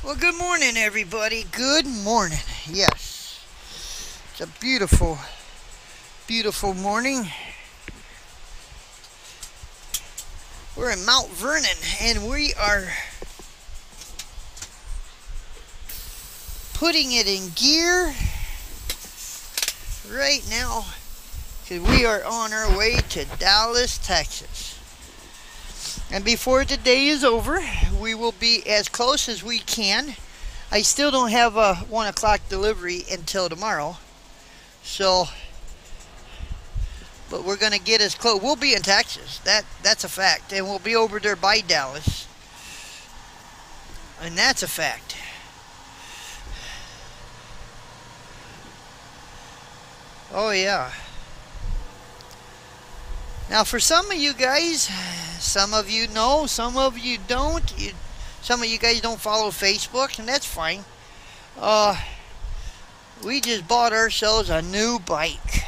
Well, good morning, everybody. Good morning. Yes, it's a beautiful, beautiful morning. We're in Mount Vernon, and we are putting it in gear right now because we are on our way to Dallas, Texas. And before the day is over, we will be as close as we can. I still don't have a 1 o'clock delivery until tomorrow. So, but we're going to get as close. We'll be in Texas. That's a fact. And we'll be over there by Dallas. And that's a fact. Oh, yeah. Now, for some of you guys, some of you know, some of you don't. Some of you guys don't follow Facebook, and that's fine. We just bought ourselves a new bike.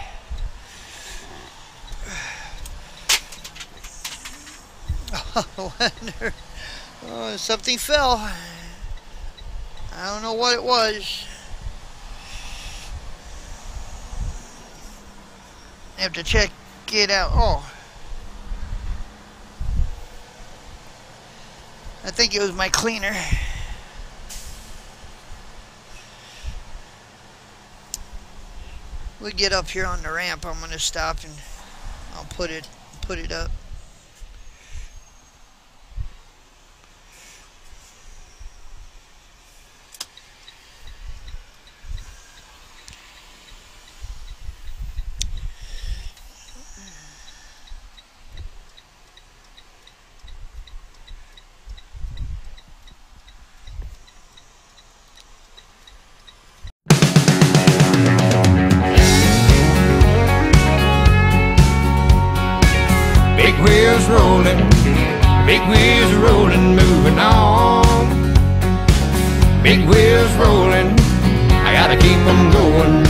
Something fell. I don't know what it was. I have to check it out. Oh, I think it was my cleaner. We get up here on the ramp. I'm gonna stop and I'll put it up. Big wheels rolling, moving on. Big wheels rolling, I gotta keep them going.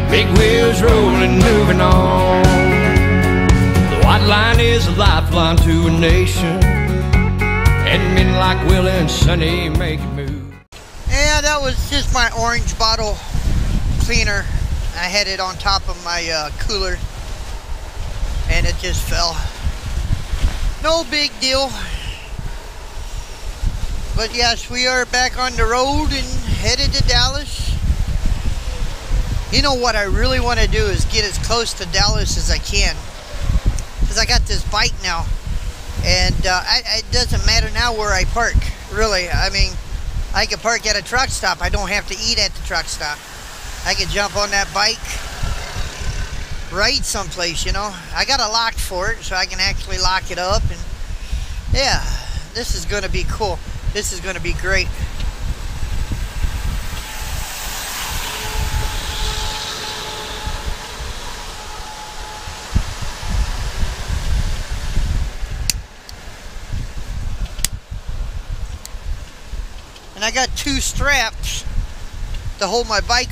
Big wheels rolling, moving on. The white line is a lifeline to a nation. Heading men like Willie and Sonny make it move. Yeah, that was just my orange bottle cleaner. I had it on top of my cooler and it just fell. No big deal. But yes, we are back on the road and headed to Dallas. You know what I really want to do is get as close to Dallas as I can. Because I got this bike now. And it doesn't matter now where I park. Really, I mean, I can park at a truck stop. I don't have to eat at the truck stop. I can jump on that bike, ride someplace, you know. I got a lock for it, so I can actually lock it up. And yeah, this is going to be cool. This is going to be great. And I got 2 straps to hold my bike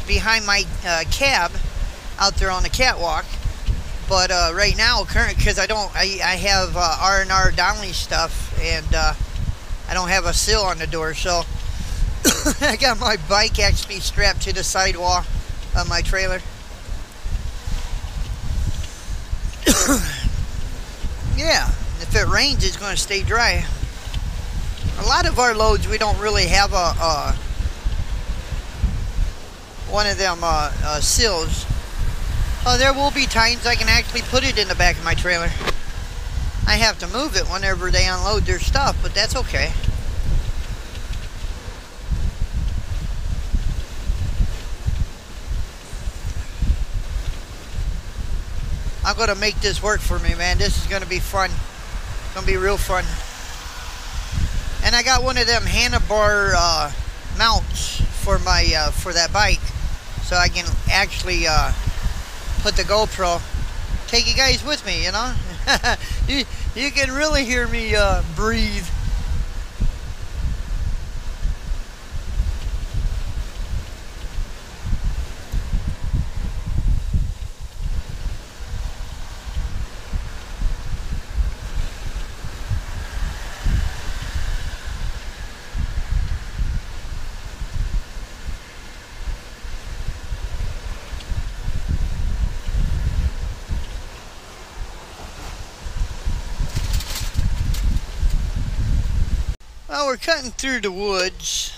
behind my cab out there on the catwalk. But right now, because I have R&R Donnelly stuff, and I don't have a sill on the door, so I got my bike actually strapped to the sidewall of my trailer. Yeah, if it rains, it's going to stay dry. A lot of our loads, we don't really have one of them sills. There will be times I can actually put it in the back of my trailer. I have to move it whenever they unload their stuff, but that's okay. I'm going to make this work for me, man. This is going to be fun. It's going to be real fun. And I got one of them handlebar mounts for my for that bike, so I can actually put the GoPro. Take you guys with me, you know. you can really hear me breathe. Well, we're cutting through the woods.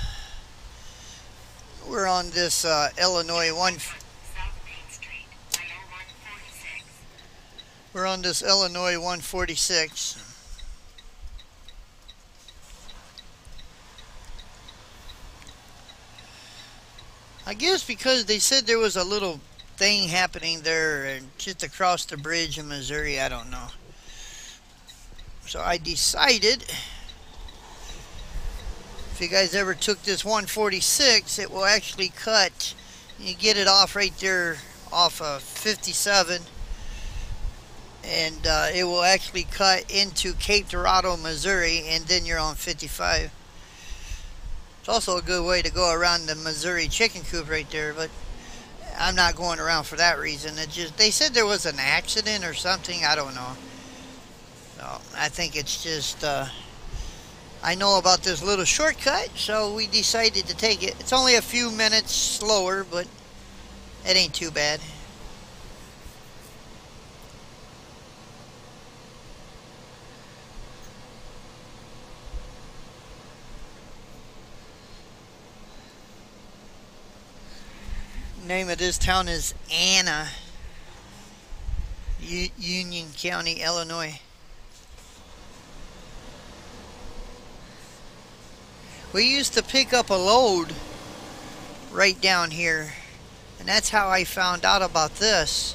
We're on this Illinois 146. I guess because they said there was a little thing happening there just across the bridge in Missouri. I don't know. So I decided, if you guys ever took this 146, it will actually cut. You get it off right there off of 57, and it will actually cut into Cape Dorado, Missouri, and then you're on 55. It's also a good way to go around the Missouri chicken coop right there, but I'm not going around for that reason. It just, they said there was an accident or something. I don't know. So I think it's just, I know about this little shortcut, so we decided to take it. It's only a few minutes slower, but it ain't too bad. Name of this town is Anna, Union County, Illinois. We used to pick up a load right down here, and that's how I found out about this.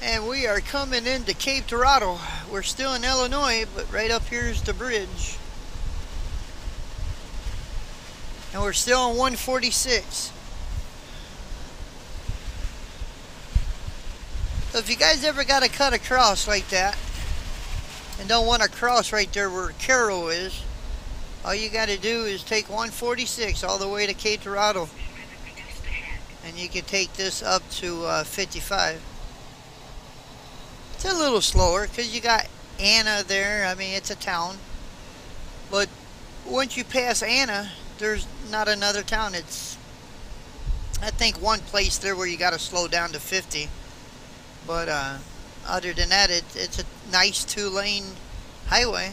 And we are coming into Cape Dorado. We're still in Illinois, but right up here is the bridge. And we're still on 146. So if you guys ever got to cut across like that, and don't want to cross right there where Carroll is, all you got to do is take 146 all the way to Cape Dorado. And you can take this up to 55. It's a little slower because you got Anna there. I mean, it's a town. But once you pass Anna, there's not another town. It's, I think, one place there where you got to slow down to 50. But other than that, it's a nice 2-lane highway.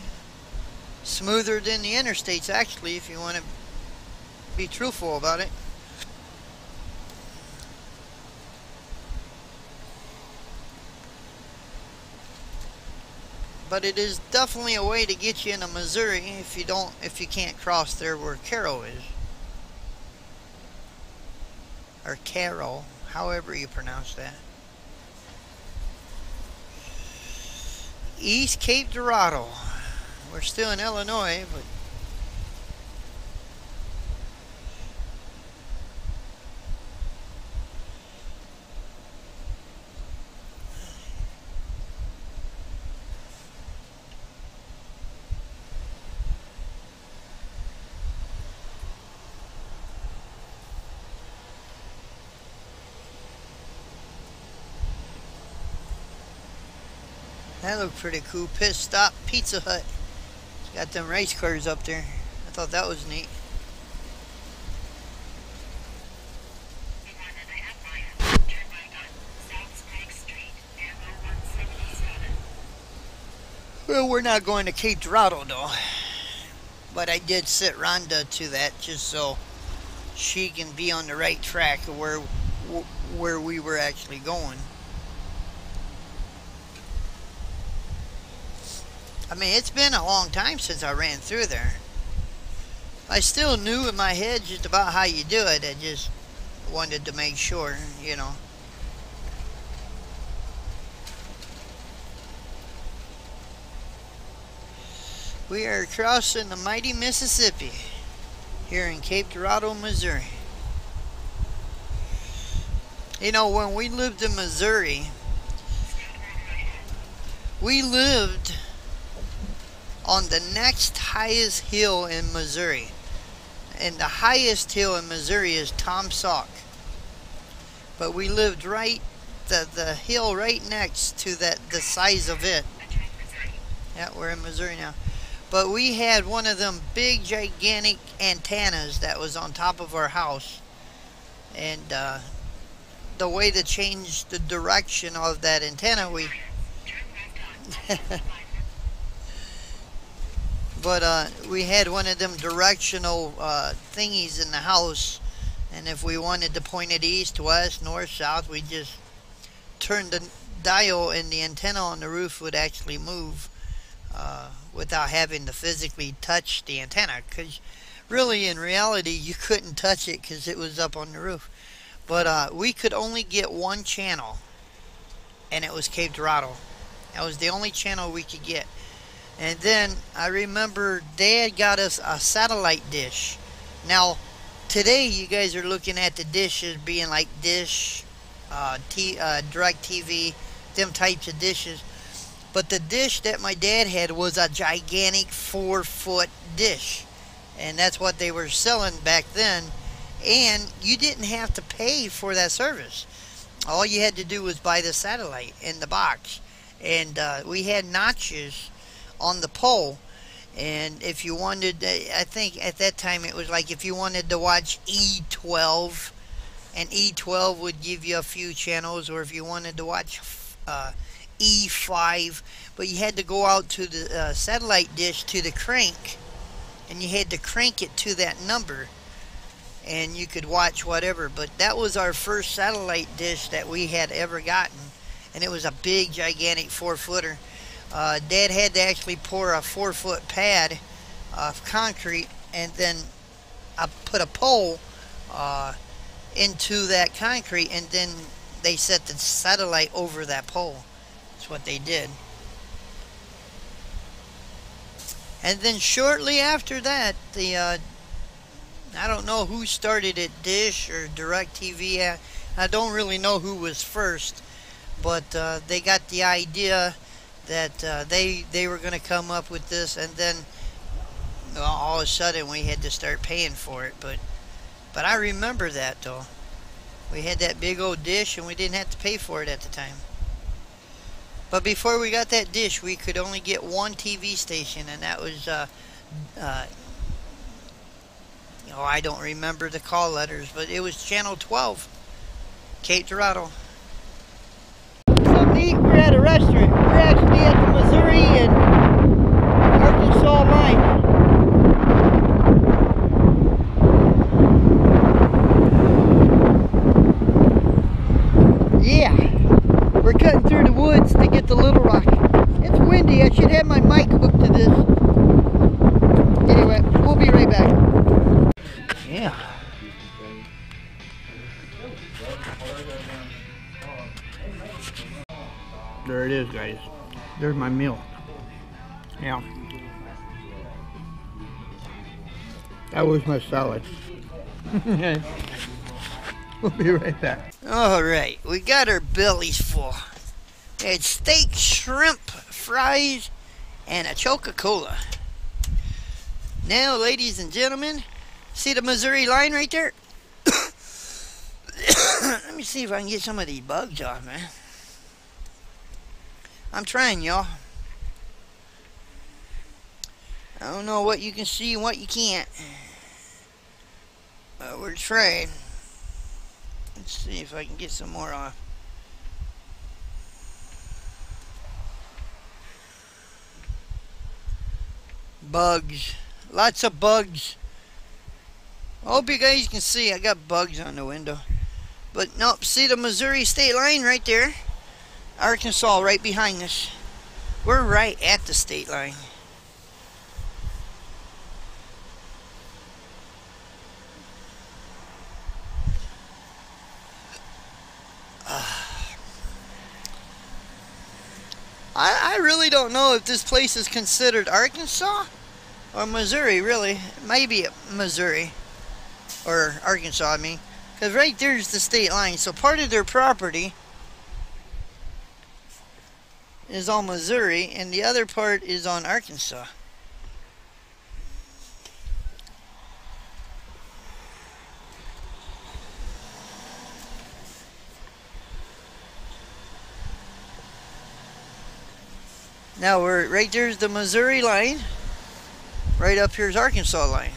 Smoother than the interstates, actually, if you want to be truthful about it. But it is definitely a way to get you into Missouri if you can't cross there where Carroll is. Or Carroll, however you pronounce that. East Cape Dorado. We're still in Illinois, but that looked pretty cool. Pit Stop Pizza Hut. It's got them race cars up there. I thought that was neat. Well, we're not going to Cape Dorado though. But I did sit Rhonda to that just so she can be on the right track of where we were actually going. I mean, it's been a long time since I ran through there. I still knew in my head just about how you do it. I just wanted to make sure, you know. We are crossing the mighty Mississippi here in Cape Dorado, Missouri. You know, when we lived in Missouri, we lived on the next highest hill in Missouri. And the highest hill in Missouri is Tom Sauk. But we lived right, the hill right next to that, the size of it. Yeah, we're in Missouri now. But we had one of them big, gigantic antennas that was on top of our house. And the way to change the direction of that antenna, but we had one of them directional thingies in the house. And if we wanted to point it east, west, north, south, we just turned the dial and the antenna on the roof would actually move without having to physically touch the antenna, because really in reality you couldn't touch it because it was up on the roof. But we could only get one channel, and it was Cape Dorado. That was the only channel we could get. And then I remember Dad got us a satellite dish. Now today you guys are looking at the dishes being like Dish, Direct TV, them types of dishes. But the dish that my dad had was a gigantic 4-foot dish. And that's what they were selling back then. And you didn't have to pay for that service. All you had to do was buy the satellite in the box. And we had notches on the pole. And if you wanted, I think at that time it was like if you wanted to watch E12, and E12 would give you a few channels, or if you wanted to watch E5, but you had to go out to the satellite dish to the crank, and you had to crank it to that number, and you could watch whatever. But that was our first satellite dish that we had ever gotten, and it was a big, gigantic 4-footer. Dad had to actually pour a 4-foot pad of concrete, and then I put a pole into that concrete, and then they set the satellite over that pole. That's what they did. And then shortly after that, I don't know who started it, Dish or Direct TV. I don't really know who was first, but they got the idea that they were going to come up with this, and then all of a sudden we had to start paying for it. But I remember that though. We had that big old dish and we didn't have to pay for it at the time. But before we got that dish, we could only get one TV station, and that was I don't remember the call letters, but it was channel 12, Cape Dorado. So neat, we're at a restaurant. We're actually at the Missouri and Arkansas line. Yeah, we're cutting through the woods to get to Little Rock. It's windy. I should have my mic hooked to this. Anyway, we'll be right back. Yeah. There it is, guys. There's my meal. Yeah. That was my salad. We'll be right back. Alright, we got our bellies full. We had steak, shrimp, fries, and a Coca-Cola. Now, ladies and gentlemen, see the Missouri line right there? Let me see if I can get some of these bugs off, man. I'm trying, y'all. I don't know what you can see and what you can't. But we're trying. Let's see if I can get some more off. Bugs. Lots of bugs. I hope you guys can see. I got bugs on the window. But nope, see the Missouri state line right there? Arkansas right behind us. We're right at the state line. I really don't know if this place is considered Arkansas or Missouri, really. Maybe Missouri. Or Arkansas, I mean. Because right there's the state line. So part of their property is on Missouri, and the other part is on Arkansas. Now we're right there's the Missouri line. Right up here's Arkansas line.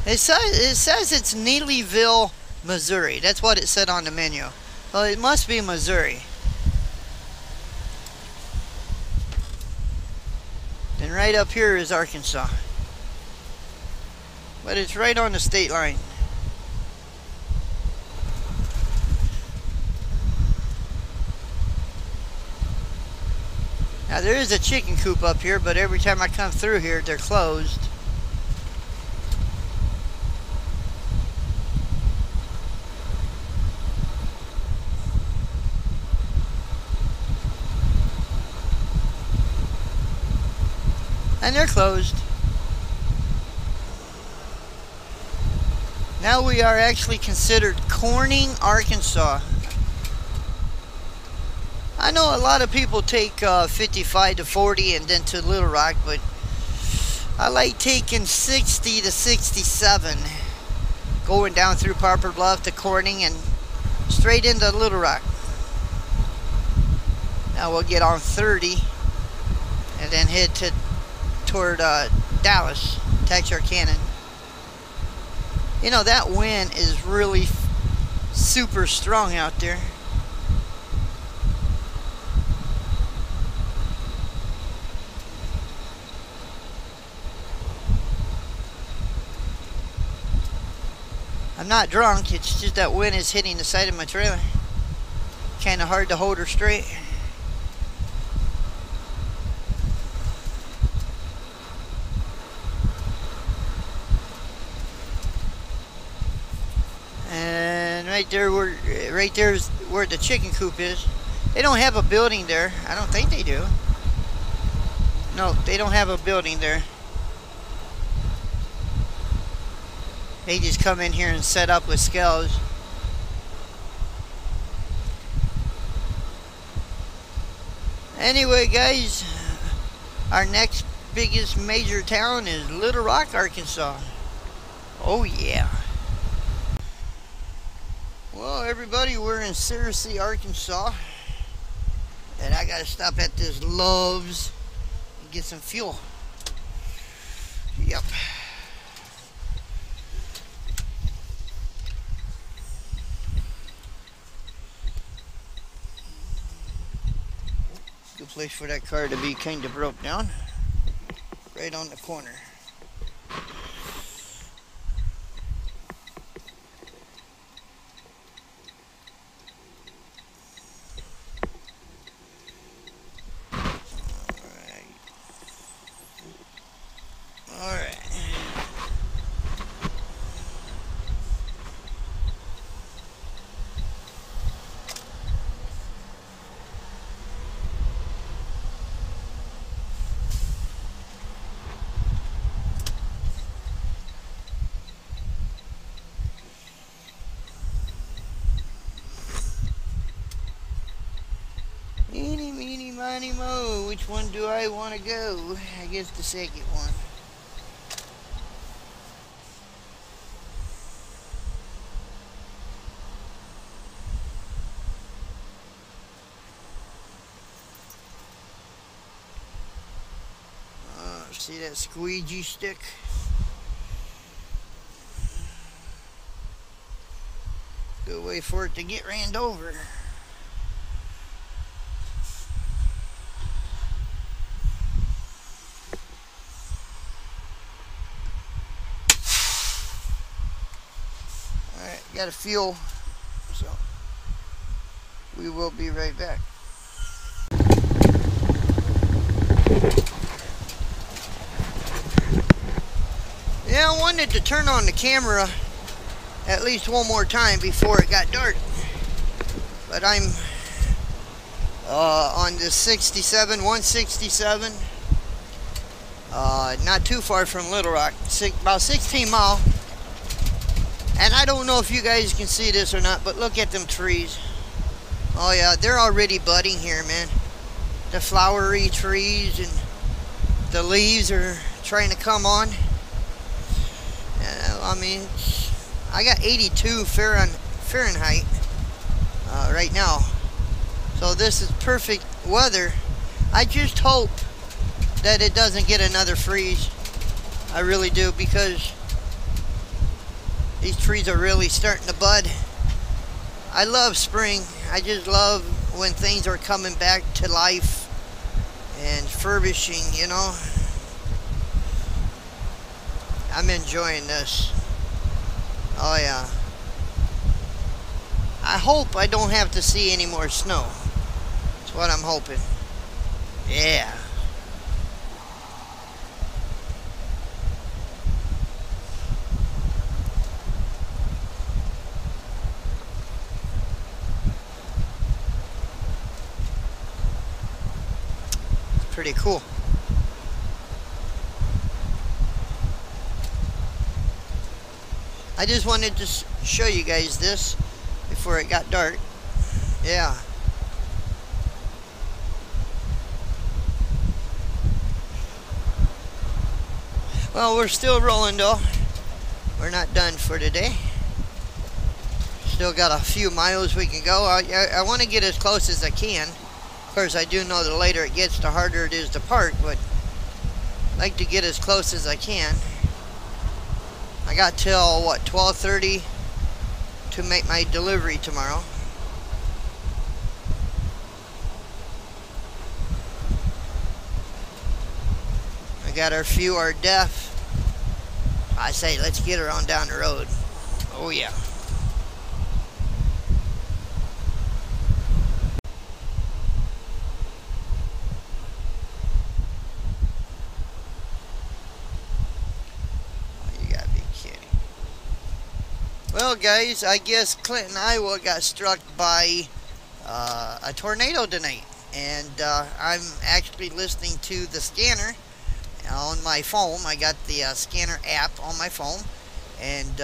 It says it's Neelyville, Missouri. That's what it said on the menu. Well, it must be Missouri. And right up here is Arkansas. But it's right on the state line. Now there is a chicken coop up here, but every time I come through here, they're closed. And they're closed. Now we are actually considered Corning, Arkansas. I know a lot of people take 55 to 40 and then to Little Rock, but I like taking 60 to 67, going down through Poplar Bluff to Corning and straight into Little Rock. Now we'll get on 30 and then head toward Dallas, Texarkana. You know, that wind is really super strong out there. I'm not drunk, it's just that wind is hitting the side of my trailer. Kind of hard to hold her straight. And right there's where the chicken coop is. They don't have a building there. I don't think they do. No, they don't have a building there. They just come in here and set up with scales. Anyway, guys, our next biggest major town is Little Rock, Arkansas. Oh yeah. Well, everybody, we're in Searcy, Arkansas. And I gotta stop at this Love's and get some fuel. Yep. Good place for that car to be kind of broke down. Right on the corner. Alright. Eeny, meeny, miny, mo. Which one do I want to go? I guess the second one. See that squeegee stick? Good way for it to get ran over. Alright, got a fuel, so we will be right back. Yeah, I wanted to turn on the camera at least one more time before it got dark. But I'm on the 167, not too far from Little Rock, about 16 miles. And I don't know if you guys can see this or not, but look at them trees. Oh yeah, they're already budding here, man. The flowery trees and the leaves are trying to come on. I mean, I got 82 Fahrenheit, right now. So this is perfect weather. I just hope that it doesn't get another freeze. I really do, because these trees are really starting to bud. I love spring. I just love when things are coming back to life and furbishing, you know. I'm enjoying this. Oh yeah. I hope I don't have to see any more snow. That's what I'm hoping. Yeah. It's pretty cool. I just wanted to show you guys this before it got dark. Yeah. Well, we're still rolling though. We're not done for today. Still got a few miles we can go. I want to get as close as I can. Of course, I do know the later it gets, the harder it is to park, but I like to get as close as I can. I got till, what, 12:30 to make my delivery tomorrow. I got our few are deaf. I say, let's get her on down the road. Oh yeah. Well, guys, I guess Clinton, Iowa got struck by a tornado tonight, and I'm actually listening to the scanner on my phone. I got the scanner app on my phone, and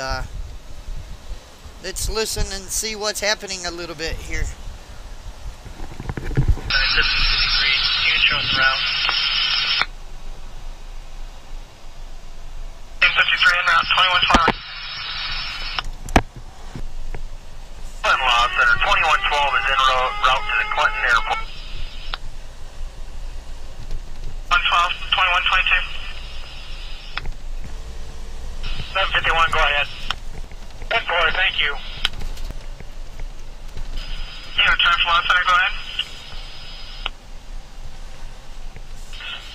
let's listen and see what's happening a little bit here. 73, around. 53 en route, 2112. Clinton Law Center, 2112 is en route to the Clinton Airport. 112, 2122. 751, go ahead. 1-4, thank you. Trench Law Center, go ahead.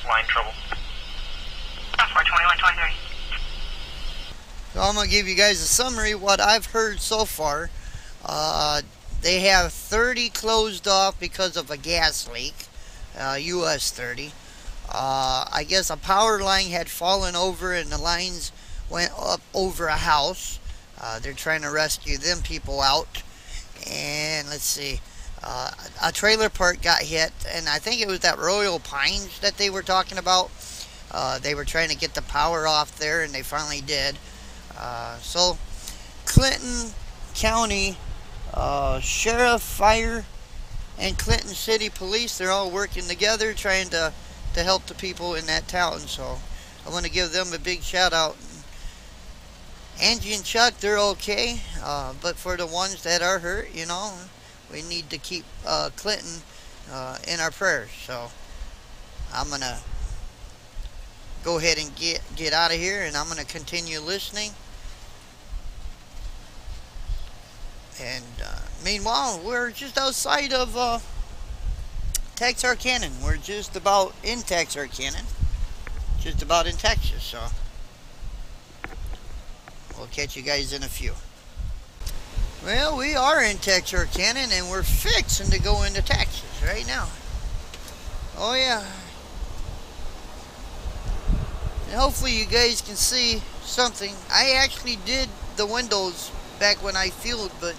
Line trouble. 2123. So I'm going to give you guys a summary of what I've heard so far. They have 30 closed off because of a gas leak, US 30. I guess a power line had fallen over and the lines went up over a house. They're trying to rescue them people out. And let's see, a trailer park got hit, and I think it was that Royal Pines that they were talking about. They were trying to get the power off there, and they finally did. So Clinton County Sheriff, Fire, and Clinton City Police, they're all working together trying to help the people in that town. So I want to give them a big shout out. Angie and Chuck, they're okay, but for the ones that are hurt, you know, we need to keep Clinton in our prayers. So I'm going to go ahead and get out of here, and I'm going to continue listening. And meanwhile, we're just outside of Texarkana. We're just about in Texarkana. Just about in Texas, so we'll catch you guys in a few. Well, we are in Texarkana, and we're fixing to go into Texas right now. Oh yeah. And hopefully you guys can see something. I actually did the windows back when I fueled, but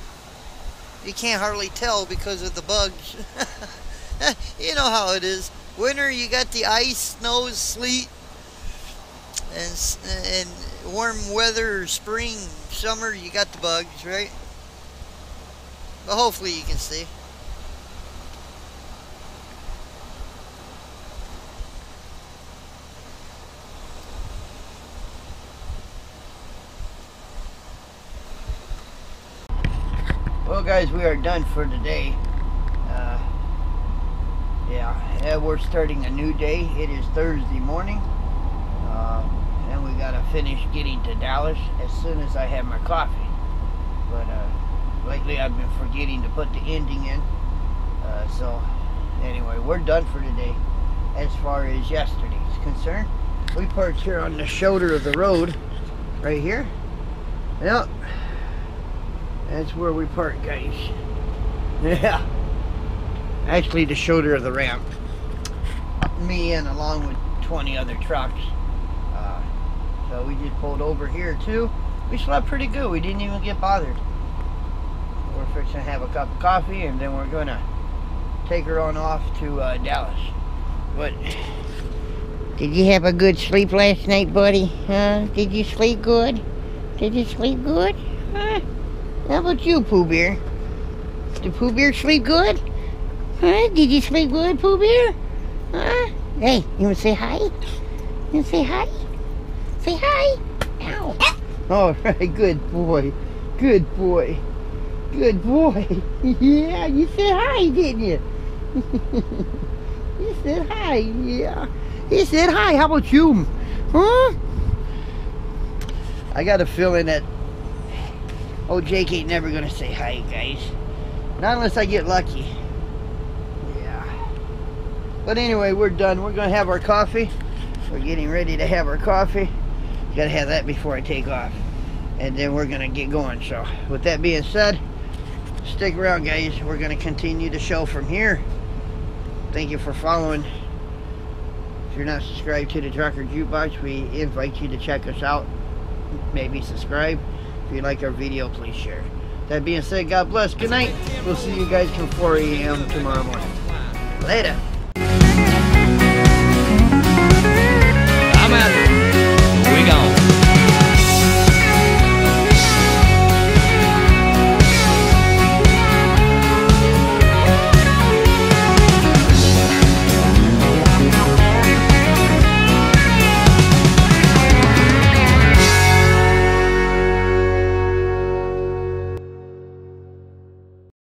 you can't hardly tell because of the bugs. You know how it is. Winter, you got the ice, snow, sleet, and warm weather. Spring, summer, you got the bugs, right? But hopefully you can see. Well guys, we are done for today. Yeah, we're starting a new day. It is Thursday morning. And we gotta finish getting to Dallas as soon as I have my coffee. But lately I've been forgetting to put the ending in. So anyway, we're done for today as far as yesterday's concerned. We parked here on the shoulder of the road, right here. Yep, that's where we park, guys. Yeah, actually the shoulder of the ramp. Me and along with 20 other trucks. So we just pulled over here too. We slept pretty good. We didn't even get bothered. We're fixing to have a cup of coffee and then we're gonna take her on off to Dallas. But did you have a good sleep last night, buddy? Huh? Did you sleep good? Did you sleep good? Huh? How about you, Pooh Bear? Did Pooh Bear sleep good? Huh? Did you sleep good, Pooh Bear? Huh? Hey, you wanna say hi? You wanna say hi? Say hi. Ow. All right, good boy. Good boy. Good boy. Yeah, you said hi, didn't you? You said hi, yeah. He said hi. How about you? Huh? I got a feeling that old Jake ain't never gonna say hi, guys. Not unless I get lucky. Yeah. But anyway, we're done. We're gonna have our coffee. We're getting ready to have our coffee. Gotta have that before I take off. And then we're gonna get going. So with that being said, stick around, guys. We're gonna continue the show from here. Thank you for following. If you're not subscribed to the Trucker Jukebox, we invite you to check us out. Maybe subscribe. If you like our video, please share. That being said, God bless. Good night. We'll see you guys from 4 a.m. tomorrow morning. Later. I'm out.